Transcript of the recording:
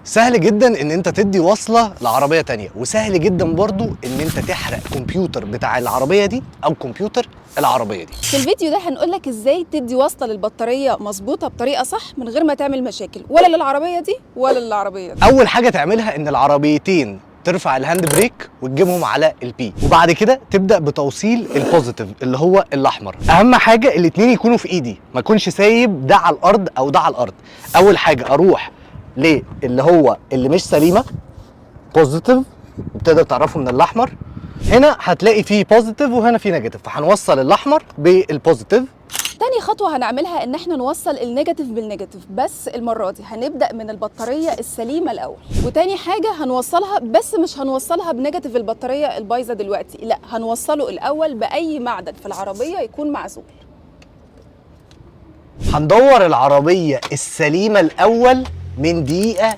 سهل جدا ان انت تدي وصله لعربيه تانية، وسهل جدا برضو ان انت تحرق كمبيوتر بتاع العربيه دي او كمبيوتر العربيه دي. في الفيديو ده هنقولك ازاي تدي وصله للبطاريه مظبوطه بطريقه صح من غير ما تعمل مشاكل ولا للعربيه دي ولا للعربيه دي. اول حاجه تعملها ان العربيتين ترفع الهاند بريك وتجيبهم على البي، وبعد كده تبدا بتوصيل البوزيتيف اللي هو الاحمر. اهم حاجه الاتنين يكونوا في ايدي، ما اكونش سايب ده على الارض او ده على الارض. اول حاجه اروح اللي هو اللي مش سليمه بوزيتيف، تقدر تعرفه من الاحمر. هنا هتلاقي فيه بوزيتيف وهنا فيه نيجاتيف، فهنوصل الاحمر بالبوزيتيف. تاني خطوة هنعملها ان احنا نوصل النيجاتيف بالنيجاتيف، بس المرة دي هنبدأ من البطارية السليمة الأول. وتاني حاجة هنوصلها، بس مش هنوصلها بنيجاتيف البطارية البايظة دلوقتي، لا هنوصله الأول بأي معدن في العربية يكون معزول. هندور العربية السليمة الأول من دقيقة